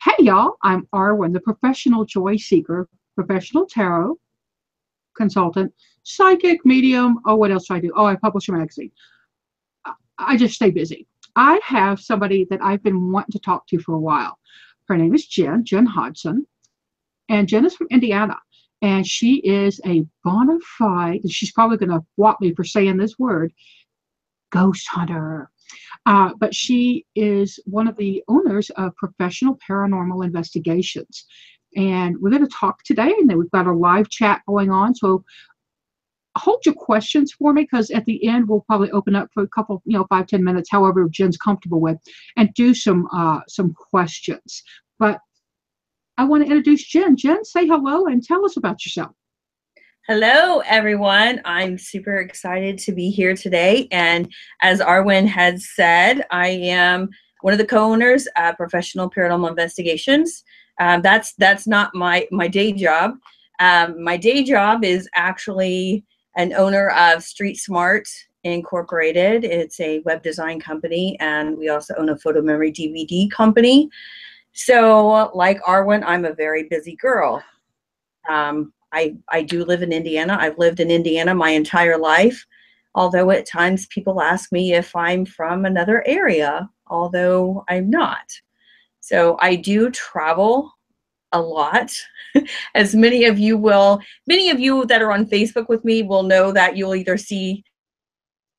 Hey y'all, I'm Arwen, the professional joy seeker, professional tarot consultant, psychic, medium. Oh, what else do I do? Oh, I publish a magazine. I just stay busy. I have somebody that I've been wanting to talk to for a while. Her name is Jen Hodgson, and Jen is from Indiana. And she is a bona fide, and she's probably going to whop me for saying this word, ghost hunter. But she is one of the owners of Professional Paranormal Investigations. And we're going to talk today, and then we've got a live chat going on. So hold your questions for me, because at the end, we'll probably open up for a couple, 5-10 minutes, however Jen's comfortable with, and do some questions. But I want to introduce Jen. Jen, say hello and tell us about yourself. Hello, everyone. I'm super excited to be here today. And as Arwen had said, I am one of the co-owners of Professional Paranormal Investigations. That's not my day job. My day job is actually an owner of Street Smart Incorporated. It's a web design company, and we also own a photo memory DVD company. So, like Arwen, I'm a very busy girl. I do live in Indiana. I've lived in Indiana my entire life, although at times people ask me if I'm from another area, although I'm not. So I do travel a lot. As many of you that are on Facebook with me will know that you'll either see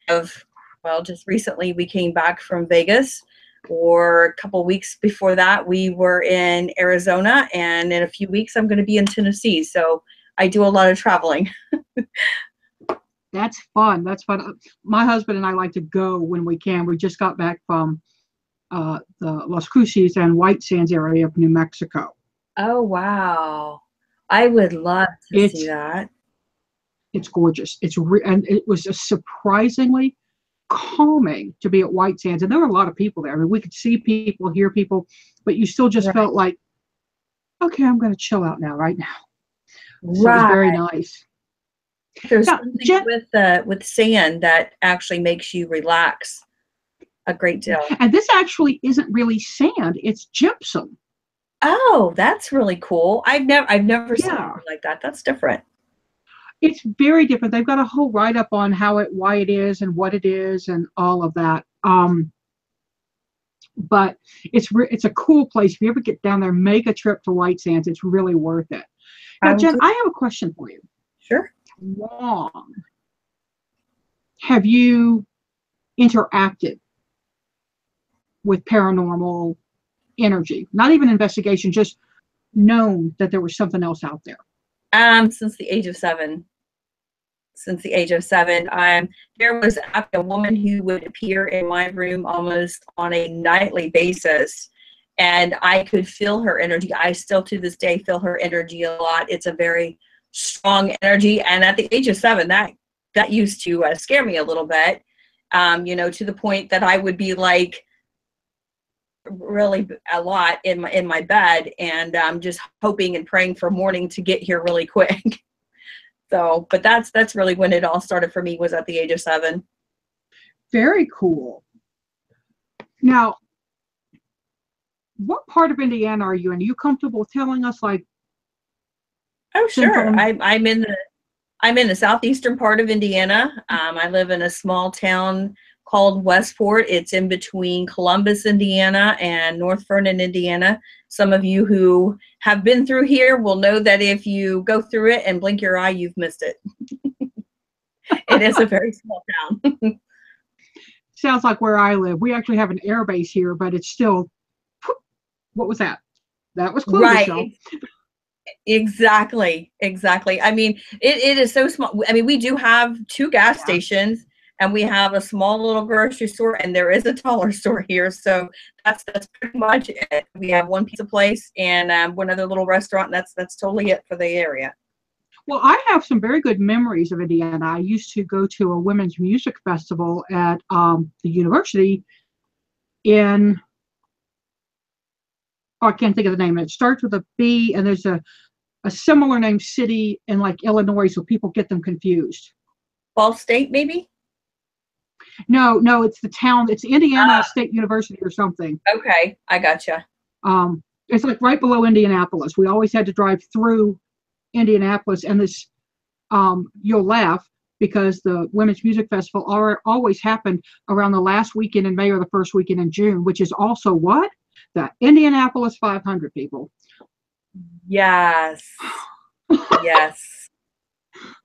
just recently we came back from Vegas, or a couple weeks before that we were in Arizona, and in a few weeks I'm going to be in Tennessee. So I do a lot of traveling. That's fun. That's fun. My husband and I like to go when we can. We just got back from the Las Cruces and White Sands area of New Mexico. Oh, wow. I would love to see that. It's gorgeous. And it was just surprisingly calming to be at White Sands. And there were a lot of people there. I mean, we could see people, hear people, but you still just felt like, okay, I'm going to chill out now, right now. So it was very nice. There's something with sand that actually makes you relax a great deal. And this actually isn't really sand; it's gypsum. Oh, that's really cool. I've never seen something like that. That's different. It's very different. They've got a whole write-up on why it is and what it is and all of that. But it's a cool place. If you ever get down there, make a trip to White Sands. It's really worth it. Now, Jen, I have a question for you. Sure. Long have you interacted with paranormal energy? Not even investigation, just known that there was something else out there. Since the age of 7. Since the age of 7, there was a woman who would appear in my room almost on a nightly basis, and I could feel her energy. I still to this day feel her energy a lot. It's a very strong energy, and at the age of 7, that used to scare me a little bit, to the point that I would be like really a lot in my bed, and just hoping and praying for morning to get here really quick. So, but that's really when it all started for me, was at the age of 7. Very cool. Now, what part of Indiana are you in? Are you comfortable telling us, like? Oh, sure. I'm in the southeastern part of Indiana. I live in a small town called Westport. It's in between Columbus, Indiana, and North Vernon, Indiana. Some of you who have been through here will know that if you go through it and blink your eye, you've missed it. It is a very small town. Sounds like where I live. We actually have an air base here, but it's still, what was that? That was Clovis, right. Y'all. Exactly. I mean, it is so small. I mean, we do have 2 gas stations, and we have a small little grocery store, and there is a dollar store here. So that's pretty much it. We have one pizza place and one other little restaurant. And that's totally it for the area. Well, I have some very good memories of Indiana. I used to go to a women's music festival at the university in, I can't think of the name. It starts with a B, and there's a similar name city in like Illinois, so people get them confused. Ball State, maybe? No, it's the town. It's Indiana State University or something. Okay, I gotcha. It's like right below Indianapolis. We always had to drive through Indianapolis, and this, you'll laugh because the Women's Music Festival always happened around the last weekend in May or the first weekend in June, which is also what? The Indianapolis 500 people. Yes. Yes.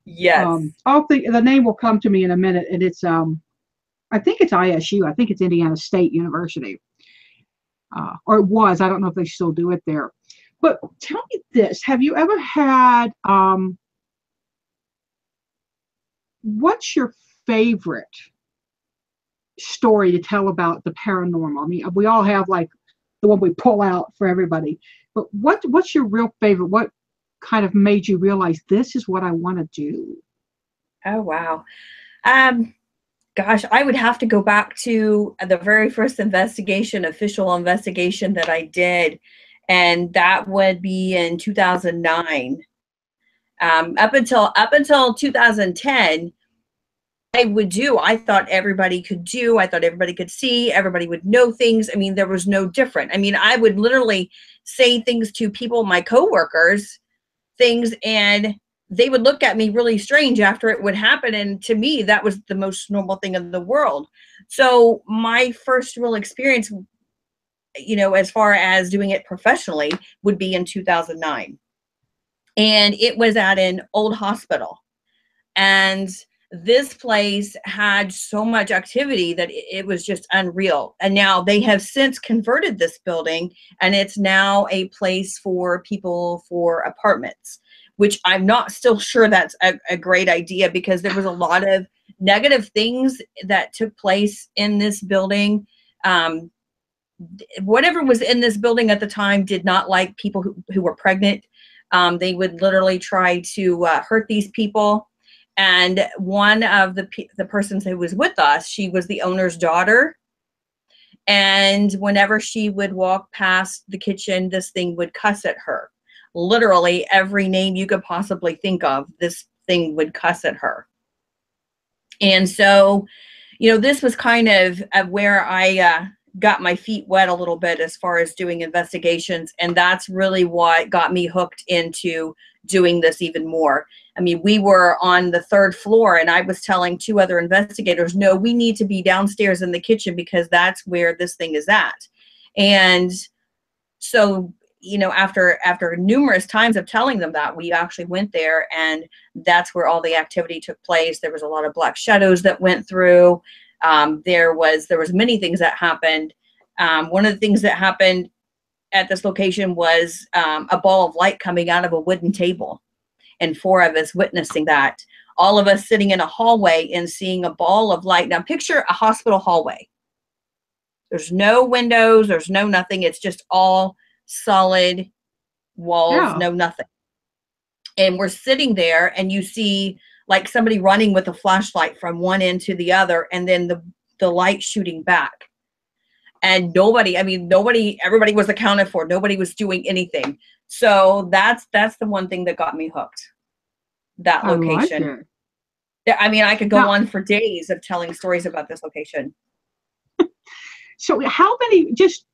Yes. I'll think the name will come to me in a minute, and it's I think it's ISU. I think it's Indiana State University, or it was. I don't know if they still do it there. But tell me this: have you ever had? What's your favorite story to tell about the paranormal? I mean, we all have like the one we pull out for everybody, but what's your real favorite? What kind of made you realize this is what I want to do? Oh, wow. Gosh, I would have to go back to the very first official investigation that I did, and that would be in 2009. Up until 2010, I thought everybody could do, I thought everybody could see, everybody would know things. I mean, there was no different. I mean, I would literally say things to people, my coworkers, things, and they would look at me really strange after it would happen. And to me, that was the most normal thing in the world. So my first real experience, as far as doing it professionally, would be in 2009. And it was at an old hospital. And this place had so much activity that it was just unreal. And now they have since converted this building, and it's now a place for people for apartments, which I'm not still sure that's a great idea, because there was a lot of negative things that took place in this building. Whatever was in this building at the time did not like people who were pregnant. They would literally try to hurt these people. And one of the persons who was with us, she was the owner's daughter. And whenever she would walk past the kitchen, this thing would cuss at her. Literally every name you could possibly think of, this thing would cuss at her. And so, this was kind of where I got my feet wet a little bit as far as doing investigations. And that's really what got me hooked into doing this even more. I mean, we were on the 3rd floor, and I was telling 2 other investigators, no, we need to be downstairs in the kitchen because that's where this thing is at. And so, after numerous times of telling them that, we actually went there, and that's where all the activity took place. There was a lot of black shadows that went through. There was many things that happened. One of the things that happened at this location was a ball of light coming out of a wooden table, and 4 of us witnessing that. All of us sitting in a hallway and seeing a ball of light. Now picture a hospital hallway. There's no windows, there's no nothing. It's just all solid walls, no nothing. And we're sitting there, and you see like somebody running with a flashlight from one end to the other, and then the light shooting back. And everybody was accounted for. Nobody was doing anything. So that's the one thing that got me hooked. That location. I like it. I mean, I could go on for days of telling stories about this location. So how many, just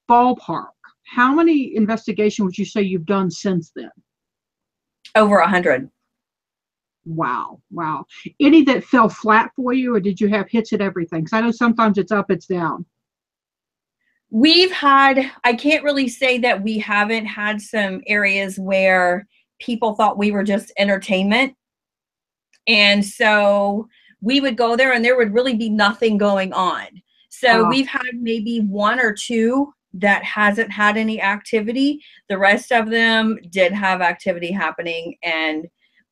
ballpark, how many investigations would you say you've done since then? Over 100. Wow. Any that fell flat for you, or did you have hits at everything? Because I know sometimes it's up, it's down. I can't really say that we haven't had some areas where people thought we were just entertainment. And so we would go there and there would really be nothing going on. So we've had maybe 1 or 2 that hasn't had any activity. The rest of them did have activity happening.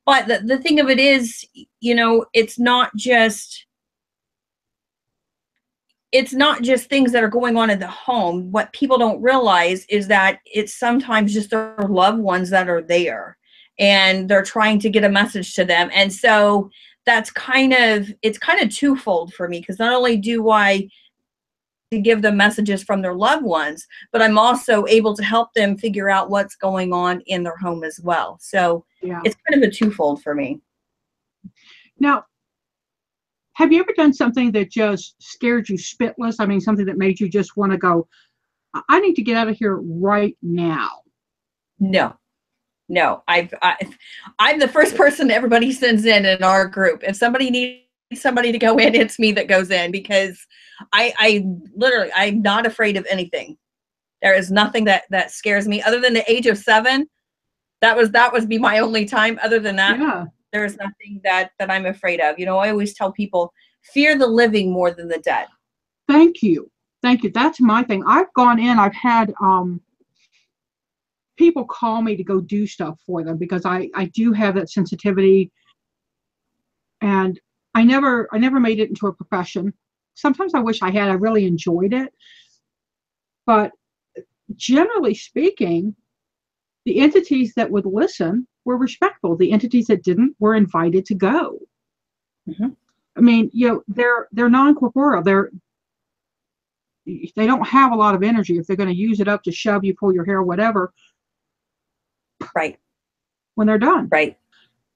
But the thing of it is, it's not just things that are going on in the home. What people don't realize is that it's sometimes just their loved ones that are there, and they're trying to get a message to them. And so it's kind of twofold for me, because not only do I give them messages from their loved ones, but I'm also able to help them figure out what's going on in their home as well. So it's kind of a twofold for me. Now, have you ever done something that just scared you spitless? I mean, something that made you just want to go, I need to get out of here right now. No, no. I'm the first person everybody sends in our group. If somebody needs somebody to go in, it's me that goes in, because I literally, I'm not afraid of anything. There is nothing that scares me other than the age of 7. That was be my only time. Other than that, Yeah. there is nothing that I'm afraid of. You know, I always tell people, fear the living more than the dead. Thank you. Thank you. That's my thing. I've gone in, I've had people call me to go do stuff for them because I do have that sensitivity, and I never made it into a profession. Sometimes I wish I had. I really enjoyed it. But generally speaking, the entities that would listen were respectful. The entities that didn't were invited to go. Mm-hmm. I mean, you know, they're non-corporeal. They don't have a lot of energy. If they're going to use it up to shove you, pull your hair, whatever. Right. When they're done. Right.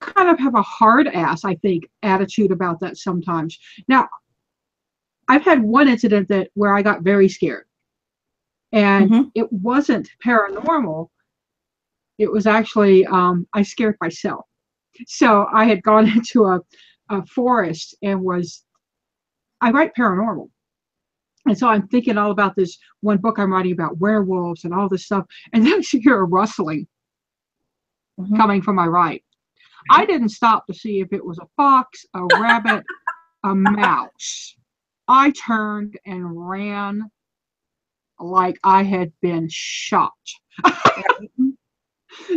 Kind of have a hard ass, I think, attitude about that sometimes. Now, I've had one incident where I got very scared. And Mm-hmm. it wasn't paranormal. It was actually, I scared myself. So I had gone into a forest and I write paranormal. And so I'm thinking all about this one book I'm writing about werewolves and all this stuff. And then I hear a rustling coming from my right. I didn't stop to see if it was a fox, a rabbit, a mouse. I turned and ran like I had been shot.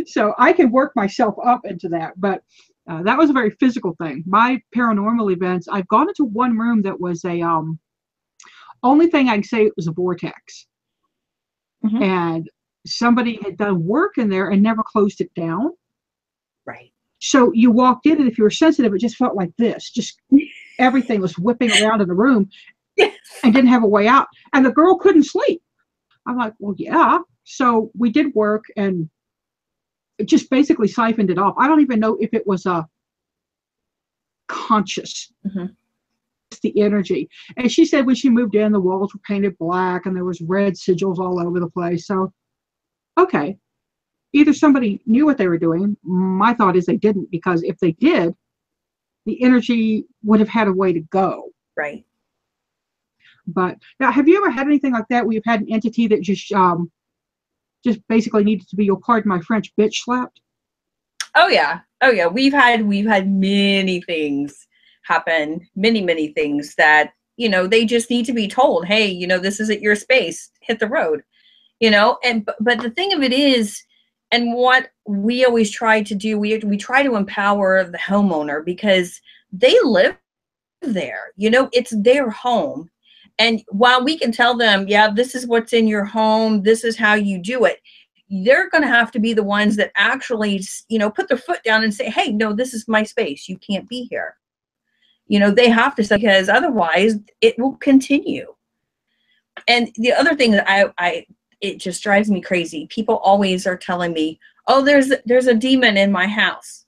So I can work myself up into that. But that was a very physical thing. My paranormal events, I've gone into one room that was only thing I can say, it was a vortex. Mm-hmm. And somebody had done work in there and never closed it down. Right. So you walked in, and if you were sensitive, it just felt like this. Just everything was whipping around in the room and didn't have a way out. And the girl couldn't sleep. I'm like, well, yeah. So we did work and it just basically siphoned it off. I don't even know if it was a conscious. Mm-hmm. The energy. And she said when she moved in, the walls were painted black and there was red sigils all over the place. So, okay. Either somebody knew what they were doing. My thought is they didn't, because if they did, the energy would have had a way to go. Right. But now, have you ever had anything like that where you've had an entity that just basically needed to be, you'll pardon my French, bitch slapped? Oh yeah. Oh yeah. We've had many things happen, many things that, you know, they just need to be told, hey, you know, this isn't your space, hit the road, you know. And but the thing of it is, and what we always try to do, we try to empower the homeowner, because they live there, you know, it's their home. And while we can tell them, yeah, this is what's in your home, this is how you do it, they're going to have to be the ones that actually, you know, put their foot down and say, hey, no, this is my space, you can't be here. You know, they have to say, because otherwise it will continue. And the other thing that it just drives me crazy. People always are telling me, oh, there's a demon in my house.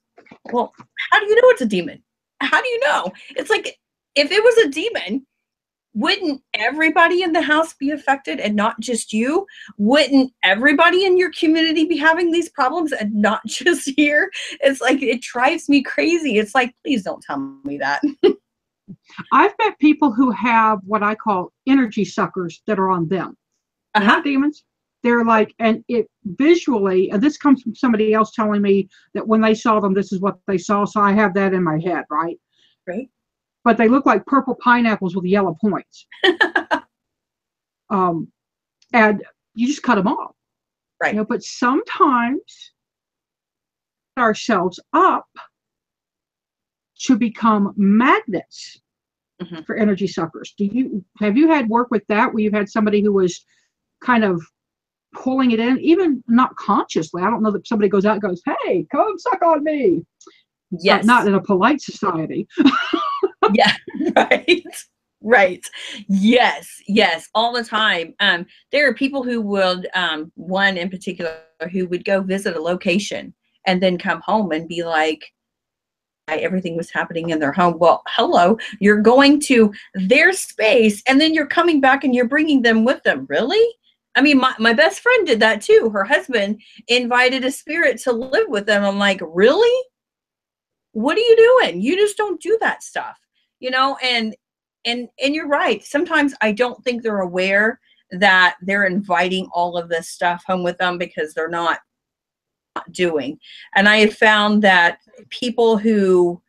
Well, how do you know it's a demon? How do you know? It's like, if it was a demon, wouldn't everybody in the house be affected and not just you? Wouldn't everybody in your community be having these problems and not just here? It's like, it drives me crazy. It's like, please don't tell me that. I've met people who have what I call energy suckers that are on them. They're not demons. They're like, and it visually, and this comes from somebody else telling me that when they saw them, this is what they saw. So I have that in my head, right? Right. But they look like purple pineapples with yellow points. And you just cut them off. Right. You know, but sometimes ourselves up to become magnets for energy suckers. Have you had work with that where you've had somebody who was kind of pulling it in, even not consciously? I don't know that somebody goes out and goes, hey, come suck on me. Yes. Not in a polite society. Yeah, right. Right. Yes, all the time. There are people who would, one in particular, who would go visit a location and then come home and be like, everything was happening in their home. Well, hello, you're going to their space and then you're coming back and you're bringing them with them. Really? I mean, my best friend did that too. Her husband invited a spirit to live with them. I'm like, really? What are you doing? You just don't do that stuff, you know? And you're right. Sometimes I don't think they're aware that they're inviting all of this stuff home with them because they're not doing. And I have found that people who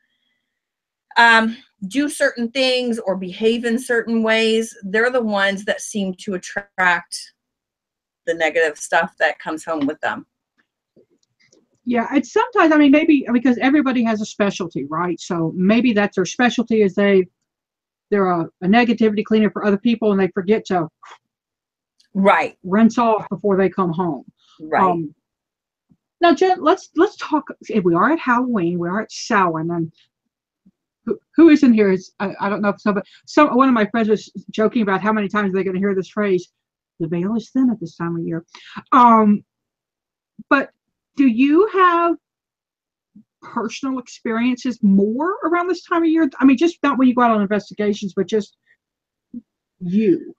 do certain things or behave in certain ways, they're the ones that seem to attract the negative stuff that comes home with them. Yeah, it's sometimes, I mean, maybe because everybody has a specialty, right? So maybe that's their specialty is they're a negativity cleaner for other people, and they forget to rinse off before they come home. Right. Now, Jen, let's talk. If we are at Halloween, we are at Samhain, and who is in here? I don't know if one of my friends was joking about how many times they're going to hear this phrase. The veil is thin at this time of year. But do you have personal experiences more around this time of year? I mean, just not when you go out on investigations, but just you.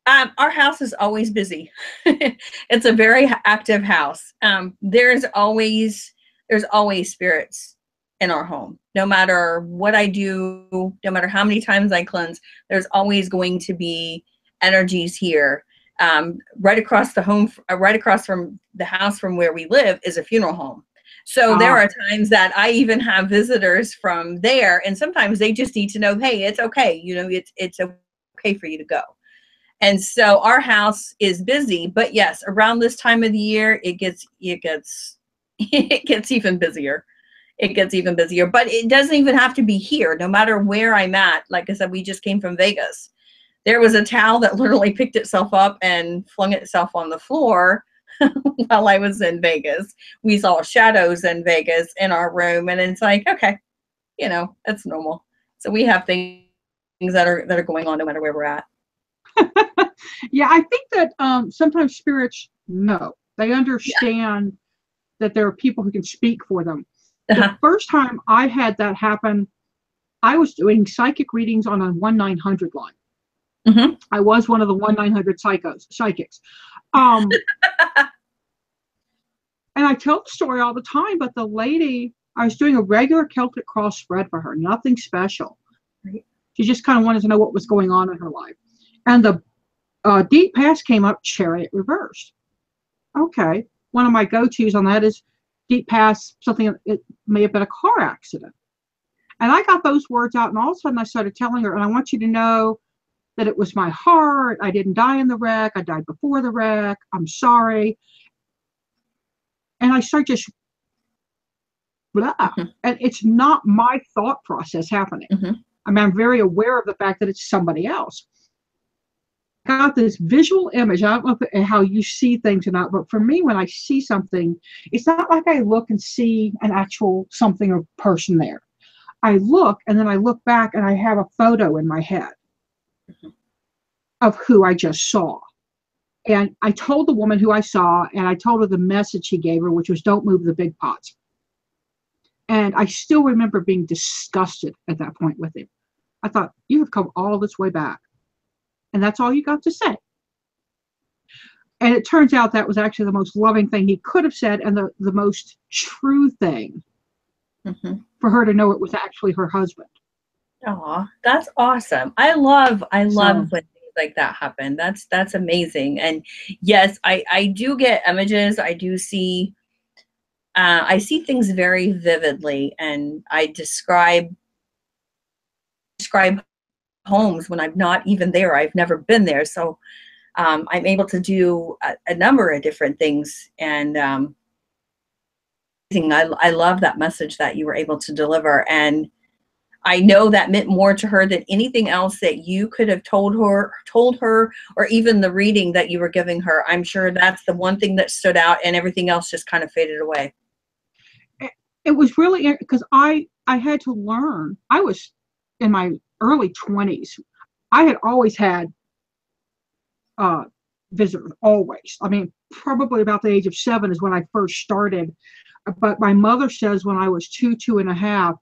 Our house is always busy. It's a very active house. There's always spirits in our home. No matter what I do, no matter how many times I cleanse, there's always going to be energies here. Right across from the house from where we live is a funeral home. So there are times that I even have visitors from there, and sometimes they just need to know, hey, it's okay. You know, it's okay for you to go. And so our house is busy, but yes, around this time of the year, it gets even busier. It gets even busier, but it doesn't even have to be here. No matter where I'm at, like I said, we just came from Vegas. There was a towel that literally picked itself up and flung itself on the floor while I was in Vegas. We saw shadows in Vegas in our room, and it's like, okay, you know, that's normal. So we have things that are going on no matter where we're at. Yeah, I think that sometimes spirits know. They understand that there are people who can speak for them. The first time I had that happen, I was doing psychic readings on a 1-900 line. Mm-hmm. I was one of the 1-900 psychics. And I tell the story all the time, but the lady, I was doing a regular Celtic cross spread for her, nothing special. Right. She just kind of wanted to know what was going on in her life. And the deep past came up, chariot reversed. Okay. One of my go-tos on that is deep past, something, it may have been a car accident. And I got those words out, and all of a sudden I started telling her, and I want you to know that it was my heart. I didn't die in the wreck. I died before the wreck. I'm sorry. And I start just, blah. Mm-hmm. And it's not my thought process happening. Mm-hmm. I mean, I'm very aware of the fact that it's somebody else. I got this visual image. I don't know how you see things or not, but for me, when I see something, it's not like I look and see an actual something or person there. I look, and then I look back, and I have a photo in my head of who I just saw. And I told the woman who I saw, and I told her the message he gave her, which was, don't move the big pots. And I still remember being disgusted at that point with him. I thought, you have come all this way back, and that's all you got to say. And it turns out that was actually the most loving thing he could have said, and the most true thing for her to know it was actually her husband. Oh, that's awesome. I love when things like that happen. That's amazing. And yes, I do get images. I do see, I see things very vividly, and I describe homes when I'm not even there. I've never been there. So I'm able to do a number of different things. And I love that message that you were able to deliver. And I know that meant more to her than anything else that you could have told her, or even the reading that you were giving her. I'm sure that's the one thing that stood out, and everything else just kind of faded away. It was really, because I had to learn. I was in my early 20s. I had always had visitors, always. I mean, probably about the age of 7 is when I first started. But my mother says when I was 2.5,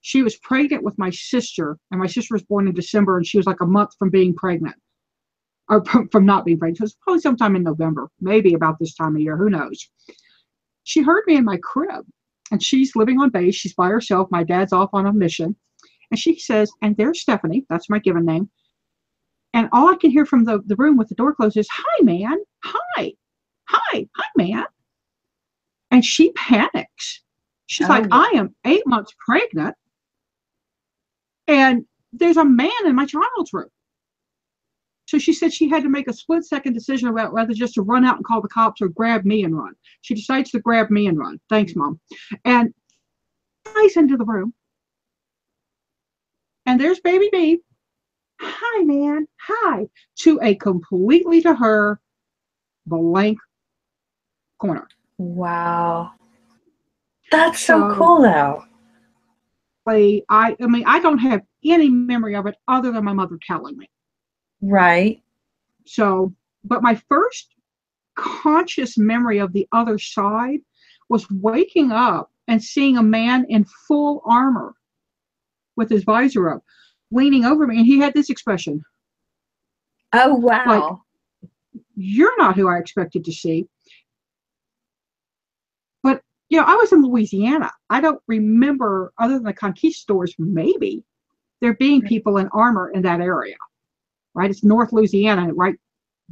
she was pregnant with my sister, and my sister was born in December, and she was like a month from being pregnant. or from not being pregnant. So it's probably sometime in November, maybe about this time of year. Who knows? She heard me in my crib, and she's living on base. She's by herself. My dad's off on a mission. And she says, and there's Stephanie. That's my given name. And all I can hear from the room with the door closed is, hi, man. Hi. Hi, man. And she panics. She's like, I am 8 months pregnant, and there's a man in my child's room. So she said she had to make a split-second decision about whether just to run out and call the cops or grab me and run. She decides to grab me and run. Thanks, Mom. And flies into the room. And there's baby me. Hi, man. Hi. To a completely, to her, blank corner. Wow. That's so cool, though. I mean, I don't have any memory of it other than my mother telling me. Right. So, but my first conscious memory of the other side was waking up and seeing a man in full armor with his visor up, leaning over me, and he had this expression. Oh, wow. Like, you're not who I expected to see. But, you know, I was in Louisiana. I don't remember, other than the conquistadors, maybe, there being people in armor in that area. Right? It's North Louisiana, right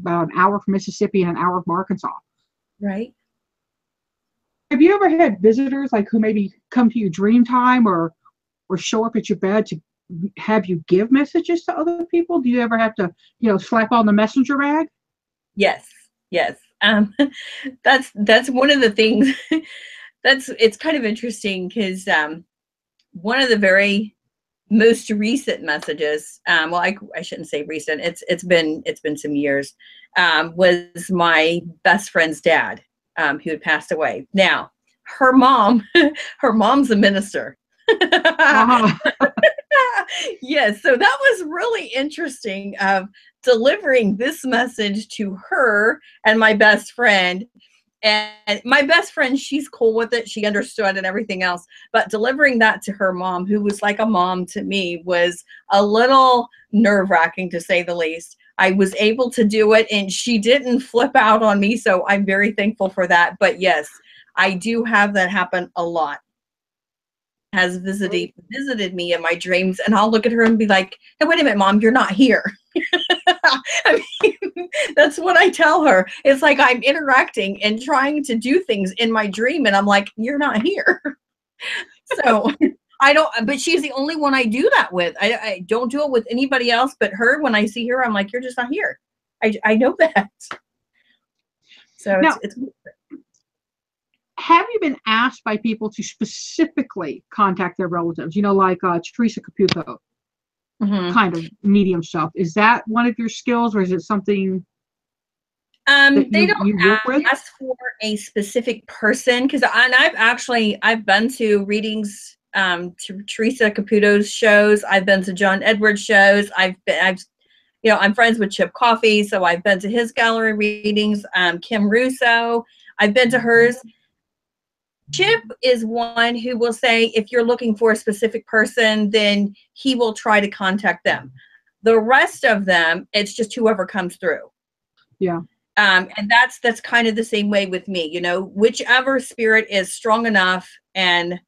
about an hour from Mississippi and an hour from Arkansas. Right. Have you ever had visitors like who maybe come to you dream time or show up at your bed to have you give messages to other people? Do you ever have to, you know, slap on the messenger bag? Yes. Yes. That's one of the things it's kind of interesting because one of the very most recent messages, well, I shouldn't say recent, it's been some years, was my best friend's dad, who had passed away. Now, her mom's a minister. Yes, so that was really interesting, delivering this message to her and my best friend. And my best friend, she's cool with it. She understood and everything else. But delivering that to her mom, who was like a mom to me, was a little nerve-wracking, to say the least. I was able to do it, and she didn't flip out on me. So I'm very thankful for that. But yes, I do have that happen a lot. Has visited me in my dreams, and I'll look at her and be like, hey, wait a minute, Mom, you're not here. I mean, that's what I tell her. It's like I'm interacting and trying to do things in my dream, and I'm like, you're not here. So I don't, but she's the only one I do that with. I don't do it with anybody else but her. When I see her, I'm like, you're just not here. I know that. So now, it's have you been asked by people to specifically contact their relatives? You know, like Teresa Caputo kind of medium stuff. Is that one of your skills, or is it something they don't ask for a specific person? Because I've been to readings to Teresa Caputo's shows. I've been to John Edwards shows. I'm friends with Chip Coffey, so I've been to his gallery readings. Kim Russo, I've been to hers. Chip is one who will say, if you're looking for a specific person, then he will try to contact them. The rest of them, it's just whoever comes through. Yeah. And that's kind of the same way with me. You know, whichever spirit is strong enough and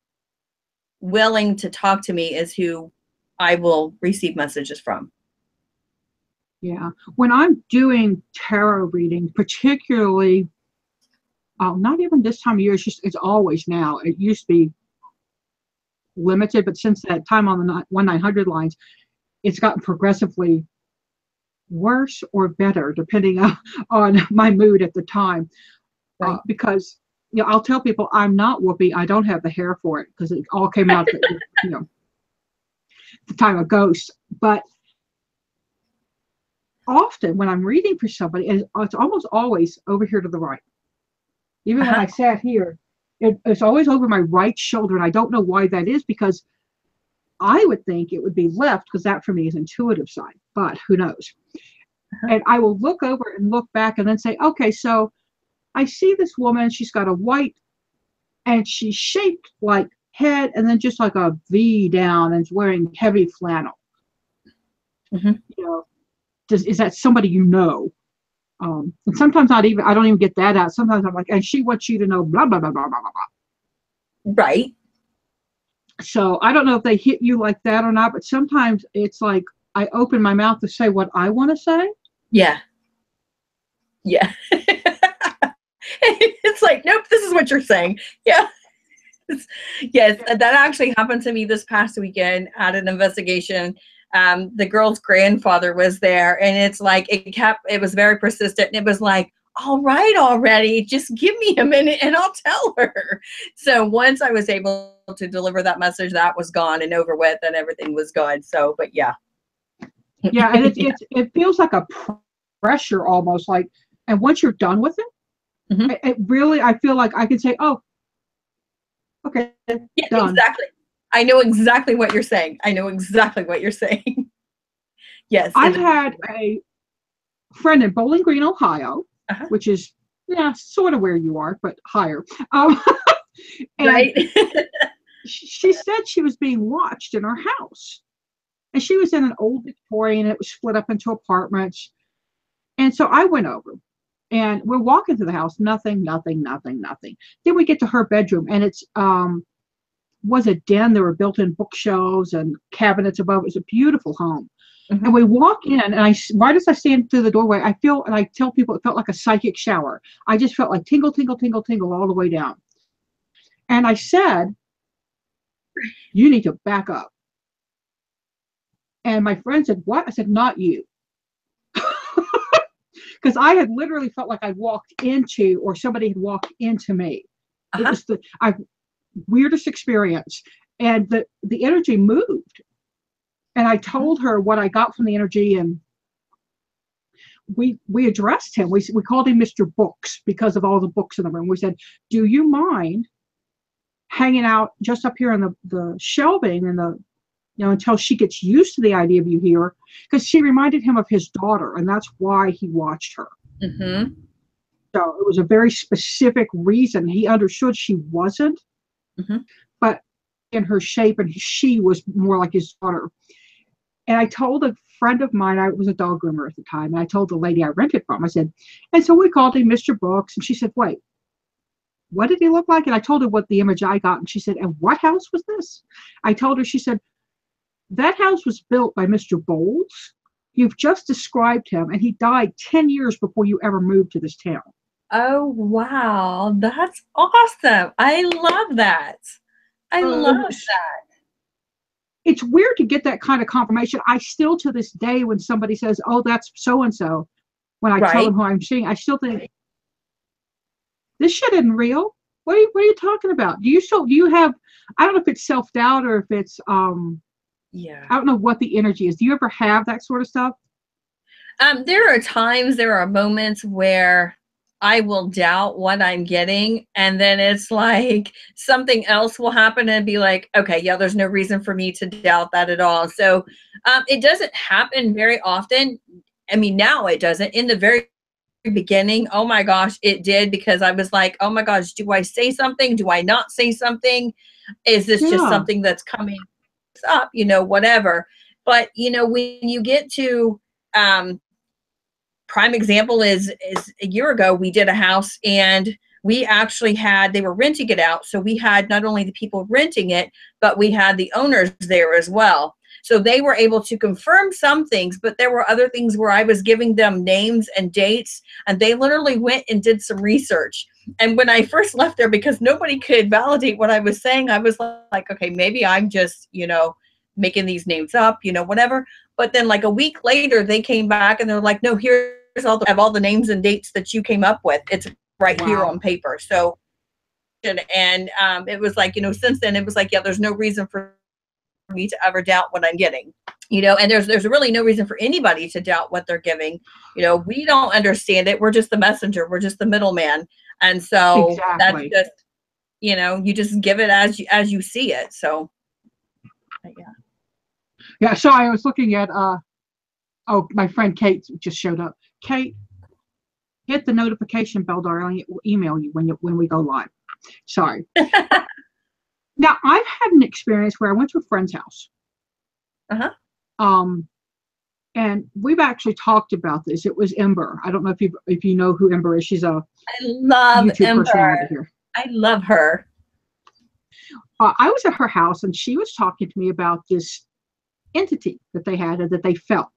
willing to talk to me is who I will receive messages from. Yeah. When I'm doing tarot readings, particularly, not even this time of year, it's always now. It used to be limited, but since that time on the 1-900 lines, it's gotten progressively worse or better, depending on my mood at the time. Right. Because, you know, I'll tell people I'm not Whoopi. I don't have the hair for it, because it all came out, you know, the time of ghosts. But often when I'm reading for somebody, and it's almost always over here to the right. Even when I sat here, it's always over my right shoulder, and I don't know why that is, because I would think it would be left, because that for me is intuitive side, but who knows? And I will look over and look back and then say, okay, so I see this woman, she's got a white, and she's shaped like head, and then just like a V down, and is wearing heavy flannel. You know, is that somebody you know? And sometimes I don't even get that out. Sometimes I'm like, and she wants you to know blah blah blah blah blah blah blah. Right. So I don't know if they hit you like that or not, but sometimes it's like I open my mouth to say what I want to say. Yeah. Yeah. It's like, nope, this is what you're saying. Yeah. Yes, that actually happened to me this past weekend at an investigation. The girl's grandfather was there, and it's like it was very persistent, and it was like, all right already, just give me a minute and I'll tell her. So once I was able to deliver that message, that was gone and over with, and everything was good. So, but yeah. Yeah, and it feels like a pressure almost, like, and once you're done with it, it really, I feel like I can say, oh, okay, yeah, done. Exactly. I know exactly what you're saying. I know exactly what you're saying. Yes. I've had a friend in Bowling Green, Ohio, which is, sort of where you are, but higher. Right. She said she was being watched in her house. And she was in an old Victorian, it was split up into apartments. And so I went over. And we're walking through the house, nothing. Then we get to her bedroom, and it's was a den. There were built-in bookshelves and cabinets above. It was a beautiful home. And we walk in, and right as I stand through the doorway, I feel, and I tell people, it felt like a psychic shower. I just felt like tingle, tingle, tingle, tingle all the way down. And I said, you need to back up. And my friend said, what? I said, not you. Because I had literally felt like I walked into, or somebody had walked into me. It was the weirdest experience. And the energy moved. And I told her what I got from the energy, and we addressed him. We called him Mr. Books because of all the books in the room. We said, do you mind hanging out just up here in the shelving and until she gets used to the idea of you here, because she reminded him of his daughter, and that's why he watched her. So it was a very specific reason. He understood she wasn't, but in her shape, and she was more like his daughter. And I told a friend of mine, I was a dog groomer at the time, and I told the lady I rented from, I said, and so we called him Mr. Books, and she said, wait, what did he look like? And I told her what the image I got, and she said, and what house was this? I told her, she said, that house was built by Mr. Bowles. You've just described him, and he died 10 years before you ever moved to this town. Oh, wow. That's awesome. I love that. I love that. It's weird to get that kind of confirmation. I still, to this day, when somebody says, oh, that's so-and-so, when I tell them who I'm seeing, I still think, this shit isn't real. What are you talking about? Do you have, I don't know if it's self-doubt or if it's, I don't know what the energy is. Do you ever have that sort of stuff? There are moments where I will doubt what I'm getting, and then it's like something else will happen and be like, okay, yeah, there's no reason for me to doubt that at all. So it doesn't happen very often. I mean, now it doesn't. In the very beginning, oh my gosh, it did, because I was like, oh my gosh, do I say something? Do I not say something? Is this just something that's coming up, whatever. But, when you get to, prime example is a year ago, we did a house, and we actually they were renting it out. So we had not only the people renting it, but we had the owners there as well. So they were able to confirm some things, but there were other things where I was giving them names and dates, and they literally went and did some research. And when I first left there, because nobody could validate what I was saying, I was like, okay, maybe I'm just, making these names up, whatever. But then like a week later, they came back and they're like, no, here's all the names and dates that you came up with. It's right here on paper. So, and it was like, since then it was like, yeah, there's no reason for me to ever doubt what I'm getting, and there's really no reason for anybody to doubt what they're giving. We don't understand it. We're just the messenger. We're just the middleman. And so that's just, you just give it as you see it. So, yeah. Yeah. So I was looking at, my friend Kate just showed up. Kate, hit the notification bell, darling. It will email you when we go live. Sorry. Now, I've had an experience where I went to a friend's house. And we've actually talked about this. It was Ember. I don't know if you know who Ember is. She's a I love YouTube Ember. personality here. I love her. I was at her house and she was talking to me about this entity that they had and that they felt.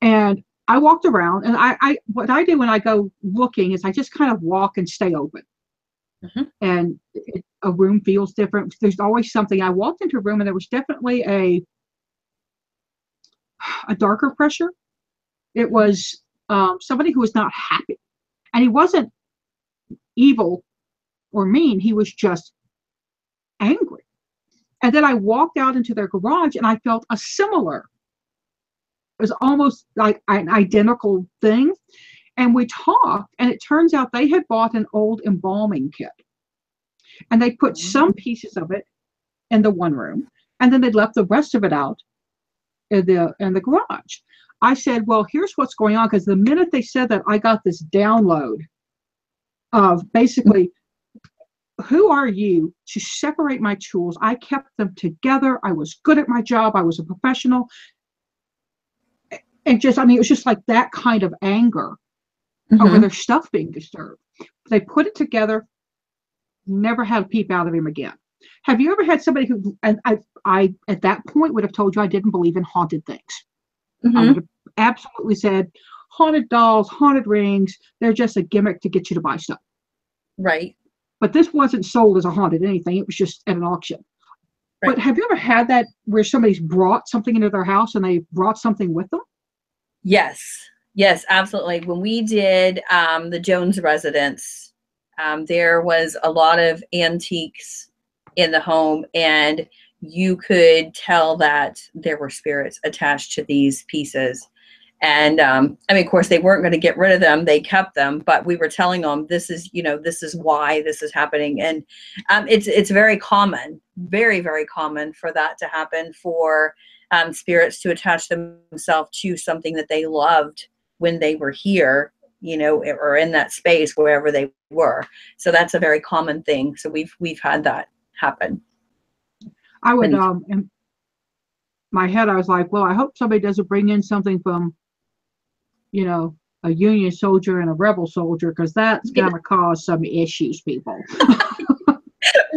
And I walked around, and I what I do when I go looking is I just kind of walk and stay open. And a room feels different. There's always something. I walked into a room and there was definitely a darker pressure. It was somebody who was not happy, and he wasn't evil or mean. He was just angry. And then I walked out into their garage and I felt a similar. It was almost like an identical thing. And we talked, and it turns out they had bought an old embalming kit. And they put some pieces of it in the one room, and then they left the rest of it out in the garage. I said, well, here's what's going on, because the minute they said that, I got this download of basically, who are you to separate my tools? I kept them together. I was good at my job. I was a professional. And just, I mean, it was just like that kind of anger over their stuff being disturbed. They put it together, never had a peep out of him again. Have you ever had somebody who, and I at that point would have told you I didn't believe in haunted things. I would have absolutely said, haunted dolls, haunted rings, they're just a gimmick to get you to buy stuff. Right. But this wasn't sold as a haunted anything. It was just at an auction. Right. But have you ever had that where somebody's brought something into their house and they brought something with them? Yes. Yes, absolutely. When we did the Jones residence, there was a lot of antiques in the home, and you could tell that there were spirits attached to these pieces. And I mean, of course, they weren't going to get rid of them. They kept them, but we were telling them, this is why this is happening. And it's very common, very, very common for that to happen, for spirits to attach themselves to something that they loved when they were here, or in that space, wherever they were. So that's a very common thing. So we've had that happen. I would, in my head, I was like, well, I hope somebody doesn't bring in something from, a Union soldier and a rebel soldier, because that's going to cause some issues, people.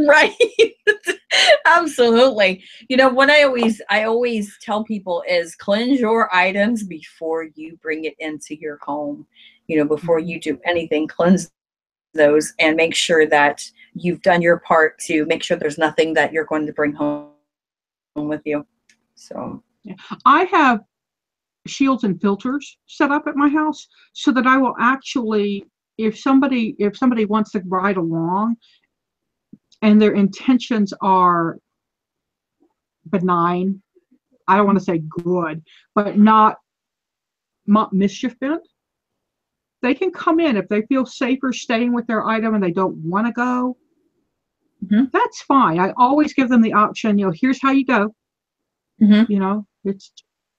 Right. Absolutely. What I always tell people is cleanse your items before you bring it into your home. Before you do anything, cleanse those and make sure that you've done your part to make sure there's nothing that you're going to bring home with you. So I have shields and filters set up at my house so that I will actually, if somebody wants to ride along and their intentions are benign, I don't want to say good, but not mischief bent, they can come in. If they feel safer staying with their item and they don't want to go, that's fine. I always give them the option, here's how you go. It's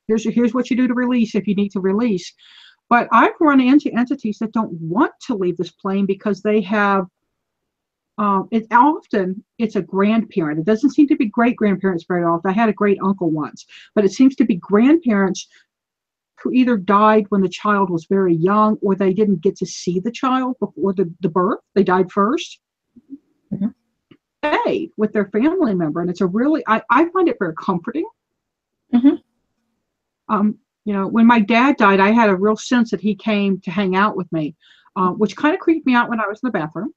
here's what you do to release if you need to release. But I've run into entities that don't want to leave this plane because they have it's a grandparent. It doesn't seem to be great grandparents very often. I had a great uncle once, but it seems to be grandparents who either died when the child was very young, or they didn't get to see the child before the birth. They died first. Stay with their family member, and it's a really, I find it very comforting. When my dad died, I had a real sense that he came to hang out with me, which kind of creeped me out when I was in the bathroom.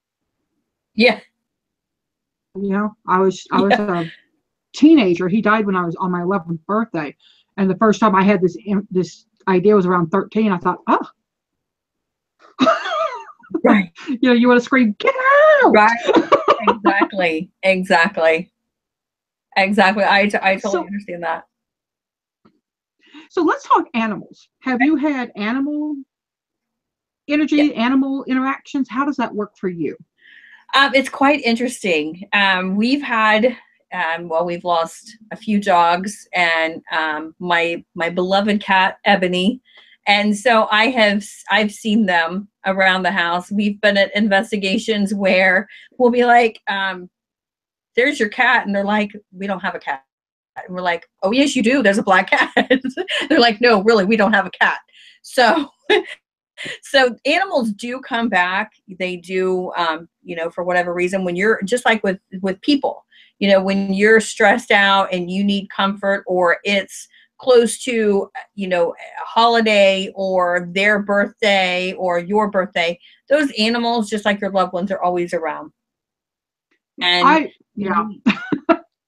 Yeah. I was a teenager. He died when I was on my 11th birthday. And the first time I had this idea was around 13. I thought, oh. Right. You want to scream, get out! Right. Exactly. I totally understand that. So let's talk animals. Have you had animal energy, animal interactions? How does that work for you? It's quite interesting. We've had, we've lost a few dogs, and my beloved cat Ebony, and so I've seen them around the house. We've been at investigations where we'll be like, "There's your cat," and they're like, "We don't have a cat." And we're like, oh, yes, you do. There's a black cat. They're like, no, really, we don't have a cat. So, so animals do come back. They do, you know, for whatever reason, when you're just like with people, you know, when you're stressed out and you need comfort, or it's close to, you know, a holiday or their birthday or your birthday, those animals, just like your loved ones, are always around. And yeah.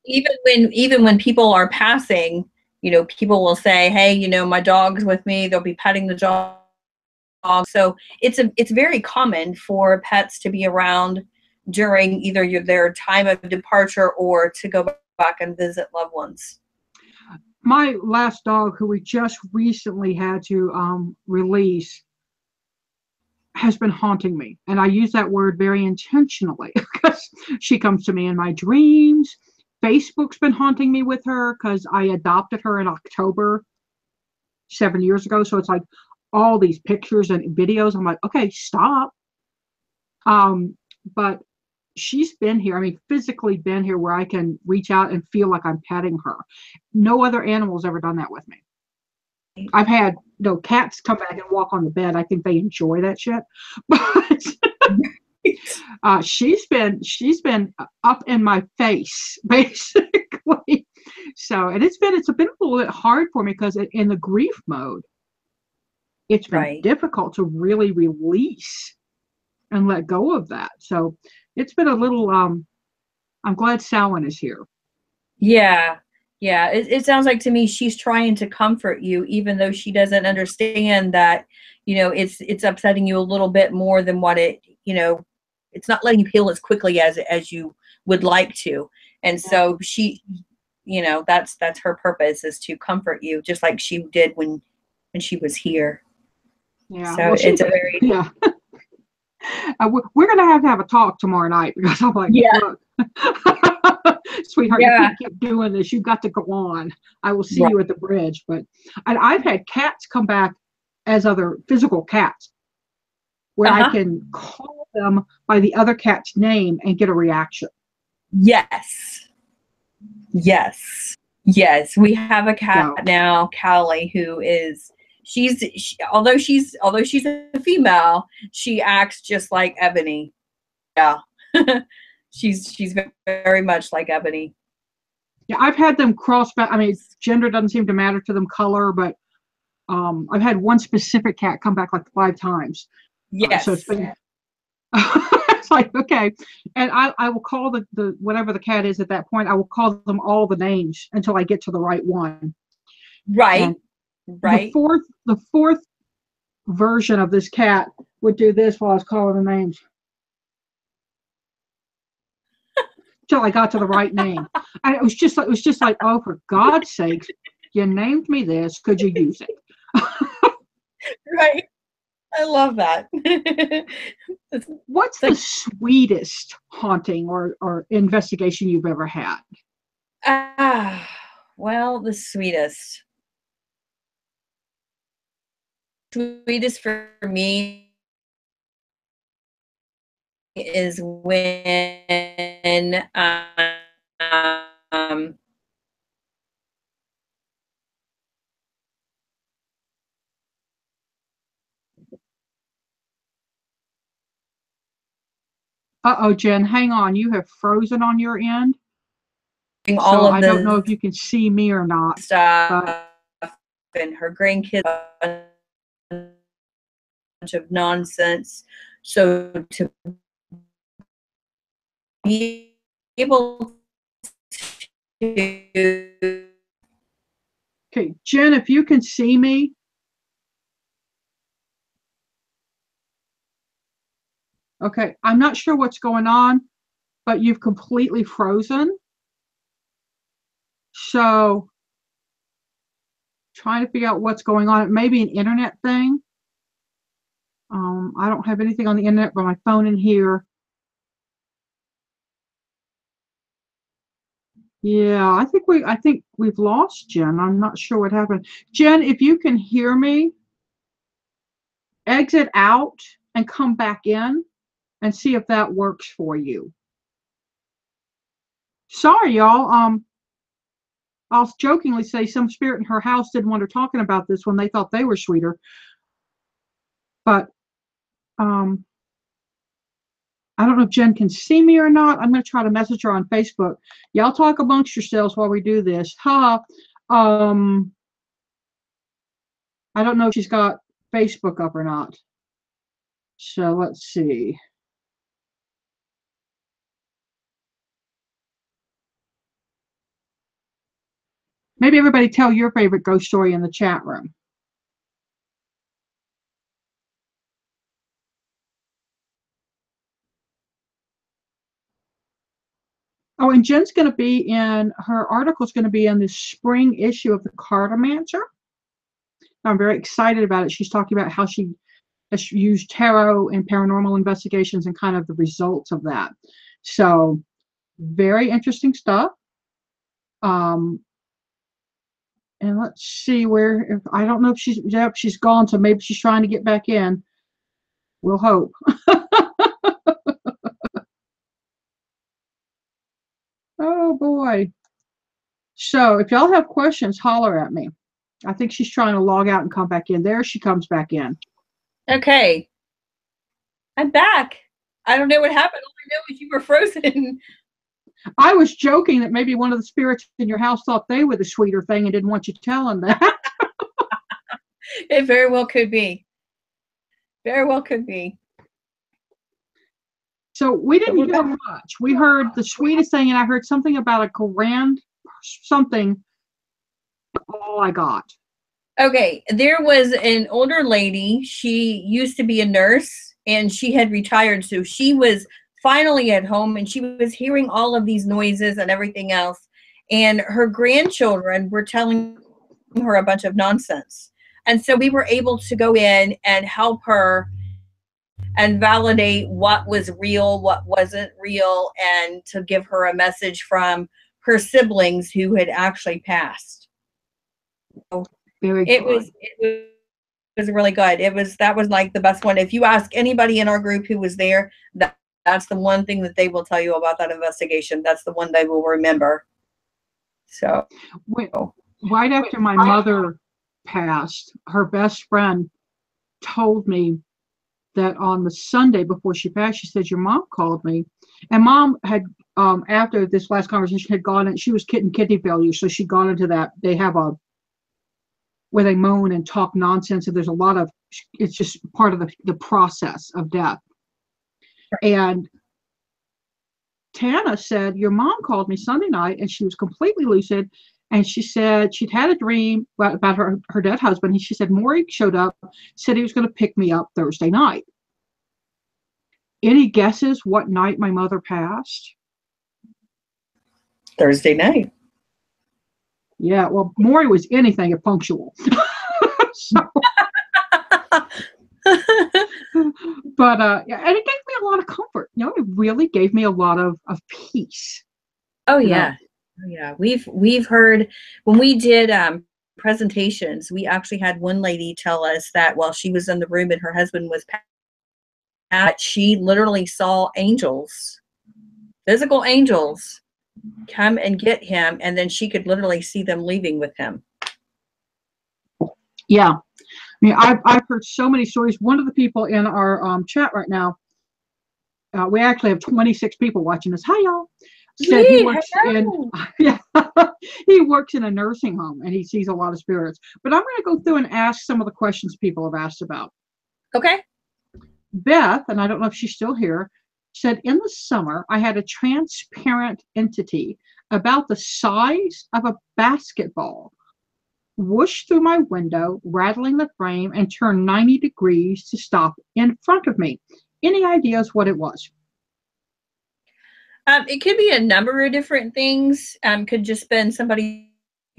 even when people are passing, you know, people will say, hey, you know, my dog's with me. They'll be petting the dog. So it's very common for pets to be around during either their time of departure or to go back and visit loved ones. My last dog, who we just recently had to release, has been haunting me. And I use that word very intentionally because she comes to me in my dreams. Facebook's been haunting me with her because I adopted her in October 7 years ago. So it's like all these pictures and videos. I'm like, okay, stop. But she's been here. I mean, physically been here where I can reach out and feel like I'm petting her. No other animal's ever done that with me. I've had, you know, cats come back and walk on the bed. I think they enjoy that shit. But she's been up in my face basically. So, and it's been a little bit hard for me because in the grief mode, it's been difficult to really release and let go of that. So it's been a little, I'm glad Samhain is here. Yeah. Yeah. It sounds like to me, she's trying to comfort you, even though she doesn't understand that, you know, it's upsetting you a little bit more than what it, you know, it's not letting you heal as quickly as you would like to. And so she, you know, that's her purpose, is to comfort you, just like she did when she was here. Yeah. So well, it's a very, yeah. We're going to have a talk tomorrow night because I'm like, look, sweetheart, you can't keep doing this. You've got to go on. I will see you at the bridge. But I've had cats come back as other physical cats where I can call them by the other cat's name and get a reaction. Yes. Yes. Yes. We have a cat now, Callie, who is, although she's a female, she acts just like Ebony. Yeah. she's very much like Ebony. Yeah, I've had them cross back. I mean, gender doesn't seem to matter to them, color, but I've had one specific cat come back like 5 times. Yes. So it's been it's like, okay. And I will call the whatever the cat is at that point, I will call them all the names until I get to the right one. Right. And right. The fourth version of this cat would do this while I was calling the names. Till I got to the right name. And it was just like, oh, for God's sake, you named me this. Could you use it? Right. I love that. What's the sweetest haunting or investigation you've ever had? Well, the sweetest for me is when Uh-oh, Jen, hang on. You have frozen on your end. All of I don't know if you can see me or not. Stuff and her grandkids, a bunch of nonsense. So to be able to... Okay, Jen, if you can see me. Okay, I'm not sure what's going on, but you've completely frozen. So, trying to figure out what's going on. It may be an internet thing. I don't have anything on the internet but my phone in here. Yeah, I think we've lost Jen. I'm not sure what happened. Jen, if you can hear me, exit out and come back in and see if that works for you. Sorry, y'all. I'll jokingly say some spirit in her house didn't want her talking about this when they thought they were sweeter. But I don't know if Jen can see me or not. I'm going to try to message her on Facebook. Y'all talk amongst yourselves while we do this. I don't know if she's got Facebook up or not. So let's see. Maybe everybody tell your favorite ghost story in the chat room. Oh, and Jen's going to be in, her article's going to be in the spring issue of the Cartomancer. I'm very excited about it. She's talking about how she has used tarot in paranormal investigations and kind of the results of that. So very interesting stuff. And let's see where, if I don't know if she's gone, so maybe she's trying to get back in. We'll hope. Oh boy. So if y'all have questions, holler at me. I think she's trying to log out and come back in. There she comes back in. Okay. I'm back. I don't know what happened. All I know is you were frozen. I was joking that maybe one of the spirits in your house thought they were the sweeter thing and didn't want you telling that. It very well could be. Very well could be. So we didn't hear much. We heard the sweetest thing, and I heard something about a grand something. All I got. Okay, there was an older lady. She used to be a nurse, and she had retired, so she was finally at home, and she was hearing all of these noises and everything else, and her grandchildren were telling her a bunch of nonsense. And so we were able to go in and help her and validate what was real, what wasn't real, and to give her a message from her siblings who had actually passed. So it was really good. That was like the best one. If you ask anybody in our group who was there, that's the one thing that they will tell you about that investigation. That's the one they will remember. So right after my mother passed, her best friend told me that on the Sunday before she passed, she said, your mom called me. And mom had, after this last conversation had gone, and she was getting kidney failure, so she'd gone into that. They have where they moan and talk nonsense, and there's a lot of, it's just part of the process of death. And Tana said, your mom called me Sunday night, and she was completely lucid, and she said she'd had a dream about her dead husband. And she said Maury showed up, said he was going to pick me up Thursday night. Any guesses what night my mother passed? Thursday night. Yeah, well, Maury was anything but punctual. But yeah, and it gave me a lot of comfort. You know, it really gave me a lot of peace. Oh yeah. Oh yeah. We've heard when we did presentations, we actually had one lady tell us that while she was in the room and her husband was passed, she literally saw angels, physical angels, come and get him, and then she could literally see them leaving with him. Yeah. I mean, I've heard so many stories. One of the people in our chat right now, we actually have 26 people watching this. Hi, y'all. Said he works he works in a nursing home, and he sees a lot of spirits. But I'm going to go through and ask some of the questions people have asked about. Okay. Beth, and I don't know if she's still here, said, in the summer, I had a transparent entity about the size of a basketball whooshed through my window, rattling the frame, and turned 90 degrees to stop in front of me. Any ideas what it was? It could be a number of different things. Could just been somebody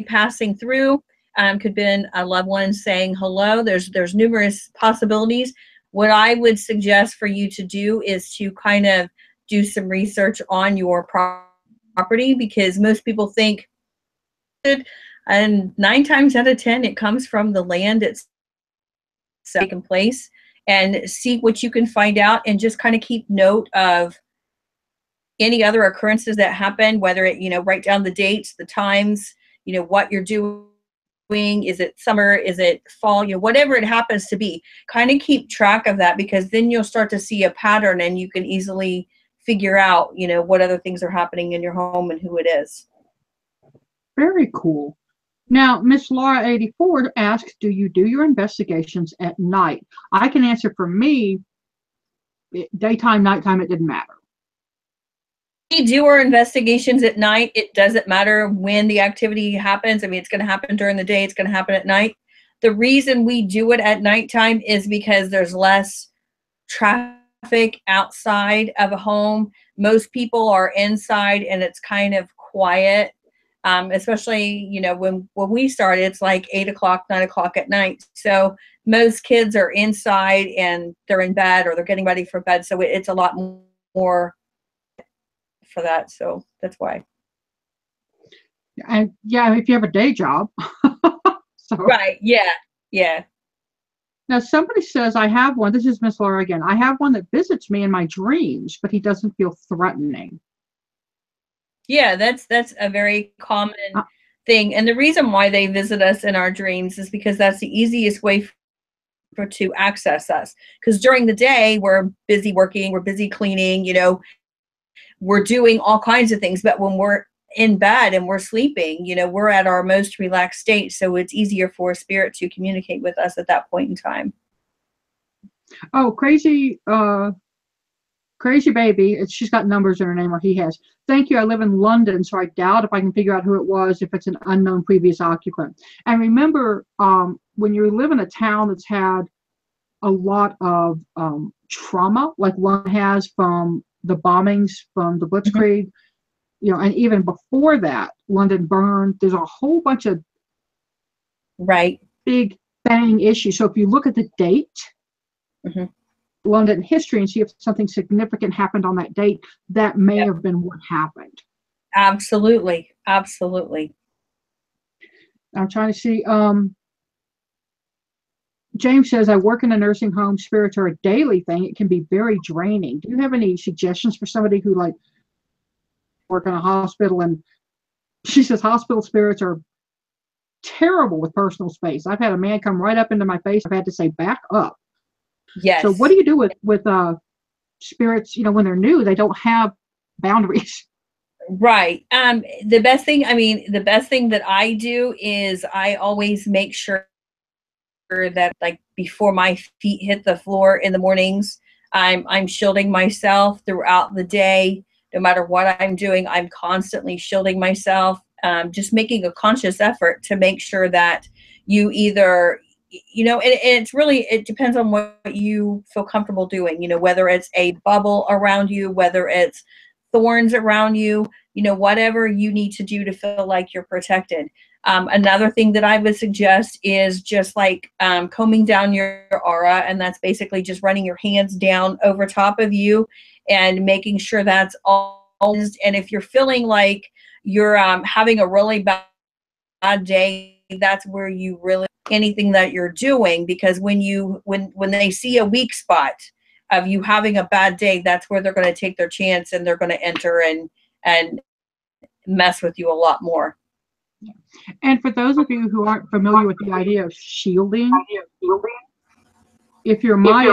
passing through. Could been a loved one saying hello. There's numerous possibilities. What I would suggest for you to do is to kind of do some research on your property, because most people think, and 9 times out of 10, it comes from the land it's taken place. And see what you can find out, and just kind of keep note of any other occurrences that happen, whether it, write down the dates, the times, what you're doing. Is it summer? Is it fall? Whatever it happens to be, kind of keep track of that, because then you'll start to see a pattern and you can easily figure out, what other things are happening in your home and who it is. Very cool. Now, Miss Laura 84 asks, do you do your investigations at night? I can answer for me, daytime, nighttime, it didn't matter. We do our investigations at night. It doesn't matter when the activity happens. I mean, it's going to happen during the day. It's going to happen at night. The reason we do it at nighttime is because there's less traffic outside of a home. Most people are inside and it's kind of quiet. Especially, when we started, it's like 8 o'clock, 9 o'clock at night. So most kids are inside and they're in bed or they're getting ready for bed. So it's a lot more for that. So that's why. And yeah, if you have a day job. So. Right. Yeah. Now somebody says, I have one. This is Miss Laura again. I have one that visits me in my dreams, but he doesn't feel threatening. Yeah, that's a very common thing. And the reason why they visit us in our dreams is because that's the easiest way to access us. Because during the day, we're busy working, we're busy cleaning, we're doing all kinds of things. But when we're in bed and we're sleeping, we're at our most relaxed state. So it's easier for spirit to communicate with us at that point in time. Oh, crazy baby. She's got numbers in her name, or he has. Thank you. I live in London, so I doubt if I can figure out who it was, if it's an unknown previous occupant. And remember, when you live in a town that's had a lot of trauma, like one has from the bombings, from the Blitzkrieg, and even before that, London burned. There's a whole bunch of big bang issues. So if you look at the date, London history, and see if something significant happened on that date, that may have been what happened. Absolutely. I'm trying to see. James says, I work in a nursing home. Spirits are a daily thing. It can be very draining. Do you have any suggestions for somebody who work in a hospital? And she says hospital spirits are terrible with personal space. I've had a man come right up into my face. I've had to say, back up. Yes. So what do you do with spirits, when they're new, they don't have boundaries? Right. The best thing that I do is I always make sure that before my feet hit the floor in the mornings, I'm shielding myself throughout the day. No matter what I'm doing, I'm constantly shielding myself, just making a conscious effort to make sure that you either, it depends on what you feel comfortable doing, whether it's a bubble around you, whether it's thorns around you, whatever you need to do to feel like you're protected. Another thing that I would suggest is just combing down your aura, and that's basically just running your hands down over top of you and making sure that's all. And if you're feeling like you're having a really bad day, that's where you really anything that you're doing, because when they see a weak spot of you having a bad day, that's where they're going to take their chance and they're going to enter and mess with you a lot more. And for those of you who aren't familiar with the idea of shielding, if you're my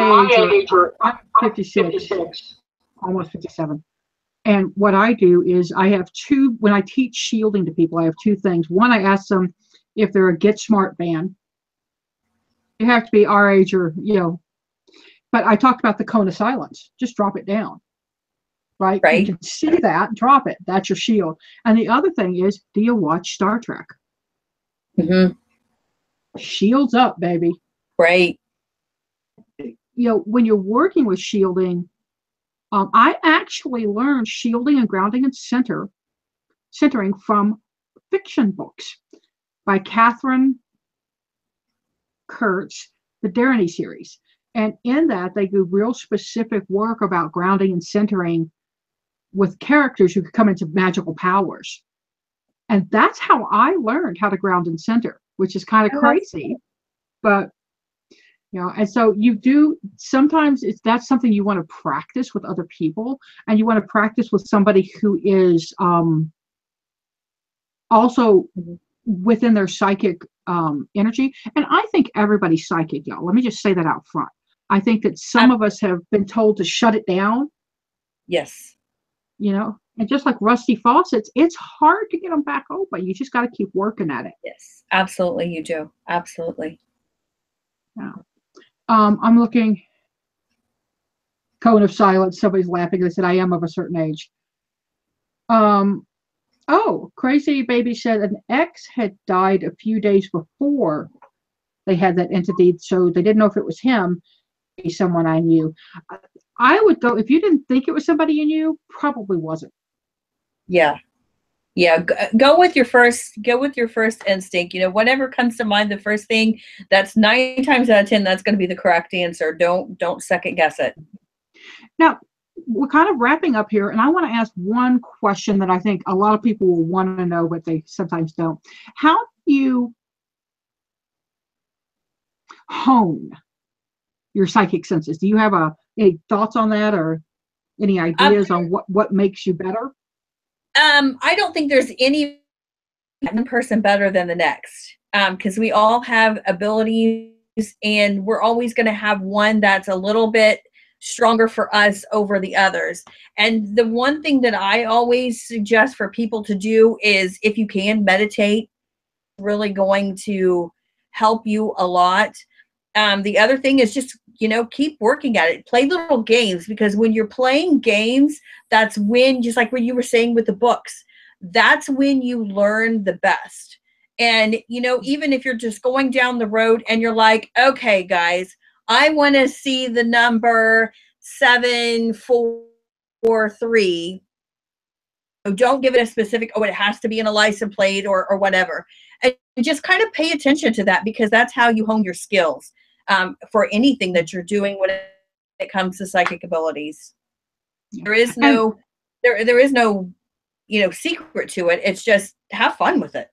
age, or I'm 56, almost 57. And what I do is I have when I teach shielding to people, I have two things. One, I ask them if they're a Get Smart fan. You have to be our age or, but I talked about the cone of silence. Just drop it down. Right? You can see that, drop it. That's your shield. And the other thing is, do you watch Star Trek? Shields up, baby. Right. When you're working with shielding, I actually learned shielding and grounding and centering from fiction books by Catherine Kurtz, the Dareny series. And in that, they do real specific work about grounding and centering with characters who could come into magical powers. And that's how I learned how to ground and center, which is kind of crazy. But, and so you do, sometimes that's something you want to practice with other people, and you want to practice with somebody who is also within their psychic energy. And I think everybody's psychic, y'all. Let me just say that out front. I think that some of us have been told to shut it down. Yes. You know, and just like rusty faucets, it's hard to get them back open. You just got to keep working at it. Yes, absolutely, you do. Absolutely. Yeah. I'm looking. Cone of silence. Somebody's laughing. They said, I am of a certain age. Oh, Crazy Baby said an ex had died a few days before they had that entity, so they didn't know if it was him, someone I knew. I would go, if you didn't think it was somebody you knew, probably wasn't. Yeah. Yeah, go with your first instinct. You know, whatever comes to mind, the first thing, that's 9 times out of 10, that's going to be the correct answer. Don't second guess it. Now, we're kind of wrapping up here, and I want to ask one question that I think a lot of people will want to know, but they sometimes don't. How do you hone your psychic senses? Do you have any thoughts on that, or any ideas on what makes you better? I don't think there's any one person better than the next, because we all have abilities, and we're always going to have one that's a little bit stronger for us over the others. And the one thing that I always suggest for people to do is, if you can, meditate. Really going to help you a lot. The other thing is just, keep working at it. Play little games, because when you're playing games, that's when, just like what you were saying with the books, that's when you learn the best. And, even if you're just going down the road and you're like, okay, guys, I want to see the number 743. Don't give it a specific, it has to be in a license plate or whatever. And just kind of pay attention to that, because that's how you hone your skills for anything that you're doing when it comes to psychic abilities. There is no, there is no, secret to it. It's just have fun with it.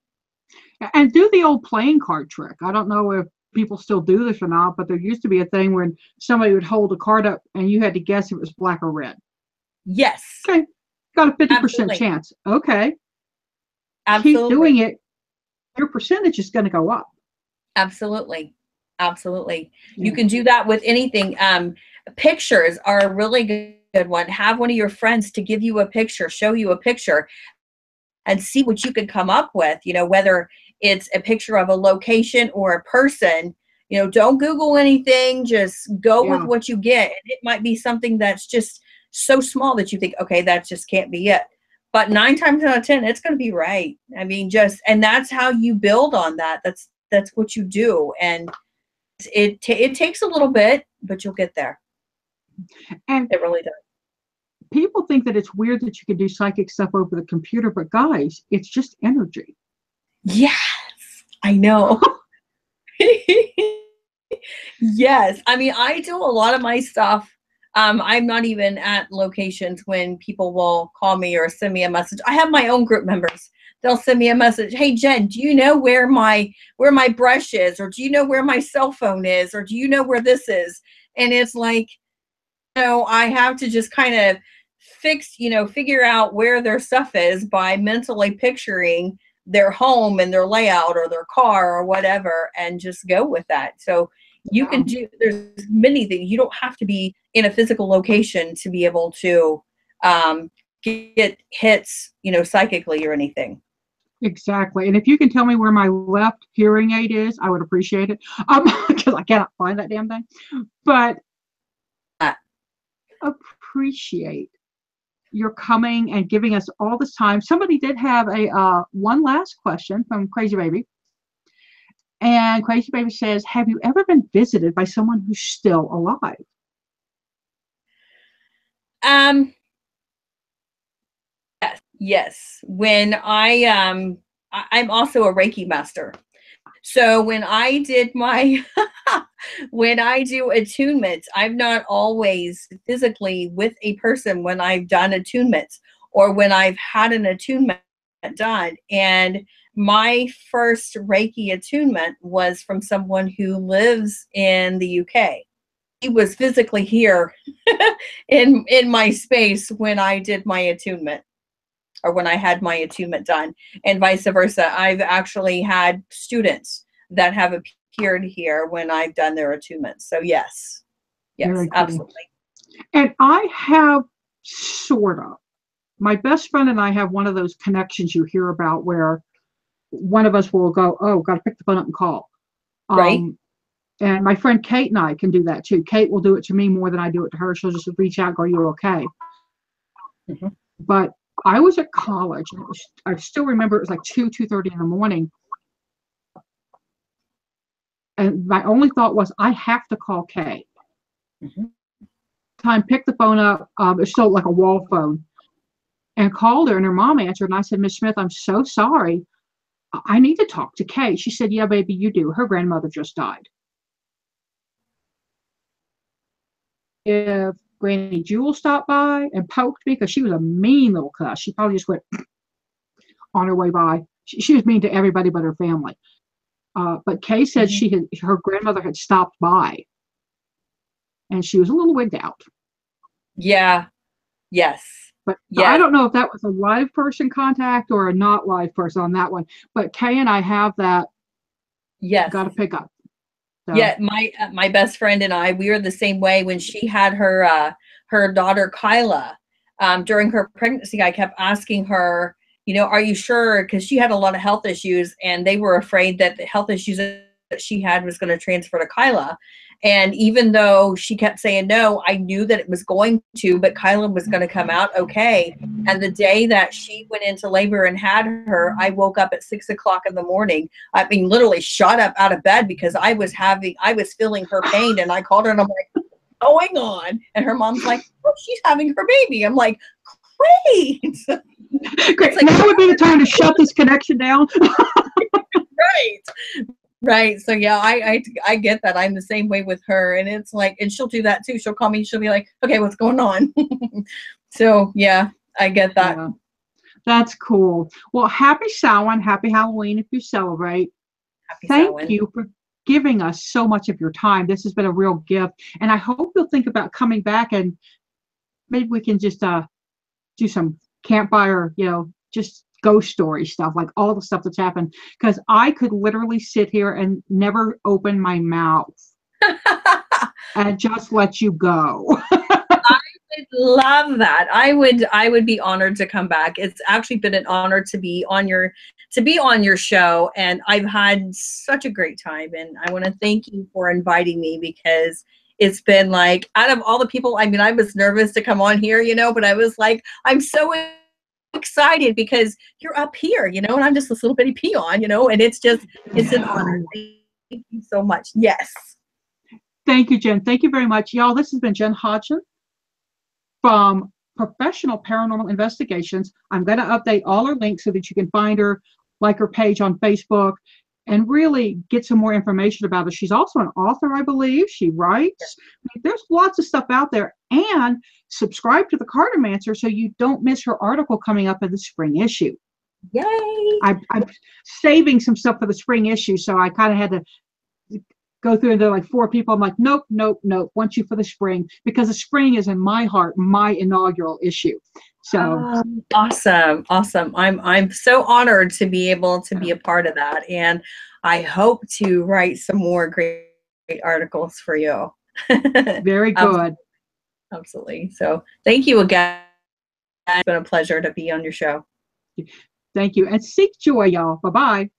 And do the old playing card trick. I don't know if people still do this or not, but there used to be a thing when somebody would hold a card up and you had to guess if it was black or red. Yes. Okay. Got a 50% Absolutely. chance. Okay. Absolutely. Keep doing it. Your percentage is going to go up. Absolutely. Absolutely. Yeah. You can do that with anything. Pictures are a really good one. Have one of your friends to give you a picture, show you a picture, and see what you can come up with, whether it's a picture of a location or a person. Don't Google anything, just go with what you get. And it might be something that's just so small that you think, okay, that just can't be it. But 9 times out of 10, it's going to be right. I mean, and that's how you build on that. That's what you do. And it takes a little bit, but you'll get there. And it really does. People think that it's weird that you can do psychic stuff over the computer, but guys, it's just energy. Yes, I know. Yes. I mean, I do a lot of my stuff. I'm not even at locations when people will call me or send me a message. I have my own group members. They'll send me a message. Hey, Jen, do you know where my brush is? Or do you know where my cell phone is? Or do you know where this is? And it's like, I have to just kind of figure out where their stuff is by mentally picturing their home and their layout or their car or whatever, and just go with that. So you can there's many things. You don't have to be in a physical location to be able to get hits, psychically or anything. Exactly. And if you can tell me where my left hearing aid is, I would appreciate it. Because I cannot find that damn thing. But appreciate your coming and giving us all this time. Somebody did have a one last question from Crazy Baby. And Crazy Baby says, have you ever been visited by someone who's still alive? Yes. When I'm also a Reiki master. So when I did when I do attunements, I'm not always physically with a person when I've done attunements or when I've had an attunement done. And my first Reiki attunement was from someone who lives in the UK. He was physically here in my space when I did my attunement. or when I had my attunement done, and vice versa. I've actually had students that have appeared here when I've done their attunements. So yes, Very cool. absolutely. And I have sort of. My best friend and I have one of those connections you hear about where one of us will go, oh, got to pick the phone up and call. Right. And my friend Kate and I can do that too. Kate will do it to me more than I do it to her. She'll just reach out and go, you okay? Mm-hmm. But I was at college. And I still remember it was like 2:30 in the morning. And my only thought was, I have to call Kate. Mm-hmm. Time, picked the phone up. It's still like a wall phone. And called her, and her mom answered. And I said, Miss Smith, I'm so sorry. I need to talk to Kate. She said, yeah, baby, you do. Her grandmother just died. If Granny Jewel stopped by and poked me, because she was a mean little cuss, she probably just went on her way by. She was mean to everybody but her family. But Kay said her grandmother had stopped by, and she was a little wigged out. Yeah. Yes. But I don't know if that was a live person contact or a not live person on that one. But Kay and I have that. Yes. Got to pick up. So. Yeah, my best friend and I, we were the same way when she had her her daughter Kyla. During her pregnancy, I kept asking her, are you sure? Because she had a lot of health issues, and they were afraid that the health issues that she had was going to transfer to Kyla. And even though she kept saying no, I knew that it was going to, but Kyla was going to come out okay. And the day that she went into labor and had her, I woke up at 6 o'clock in the morning. I mean, literally shot up out of bed because I was feeling her pain. And I called her and I'm like, what's going on? And her mom's like, oh, she's having her baby. I'm like, great. Great. Like, now would be the time to shut this connection down. Right. So yeah, I get that. I'm the same way with her, and it's like, and she'll do that too. She'll call me. She'll be like, okay, what's going on? So yeah, I get that. Yeah. That's cool. Well, happy Samhain, happy Halloween if you celebrate. Thank you for giving us so much of your time. This has been a real gift, and I hope you'll think about coming back, and maybe we can just do some campfire, just ghost story stuff, like all the stuff that's happened, because I could literally sit here and never open my mouth and just let you go. I would love that. I would be honored to come back. It's actually been an honor to be on your show, and I've had such a great time, and I want to thank you for inviting me, because it's been like, out of all the people, I mean, I was nervous to come on here, but I was like, I'm so excited because you're up here, and I'm just this little bitty peon, and it's an honor. Thank you so much. Yes. Thank you, Jen. Thank you very much. Y'all, this has been Jen Hodgson from Professional Paranormal Investigations. I'm going to update all her links so that you can find her, like her page on Facebook, and really get some more information about her. She's also an author, I believe. She writes. There's lots of stuff out there. And subscribe to the Cartomancer so you don't miss her article coming up in the spring issue. Yay! I'm saving some stuff for the spring issue, so I kind of had to go through, and there are like 4 people. I'm like, nope, want you for the spring, because the spring is in my heart, my inaugural issue. So awesome. I'm so honored to be able to be a part of that, and I hope to write some more great articles for you. Very good. Absolutely. So thank you again. It's been a pleasure to be on your show. Thank you, and seek joy, y'all. Bye-bye.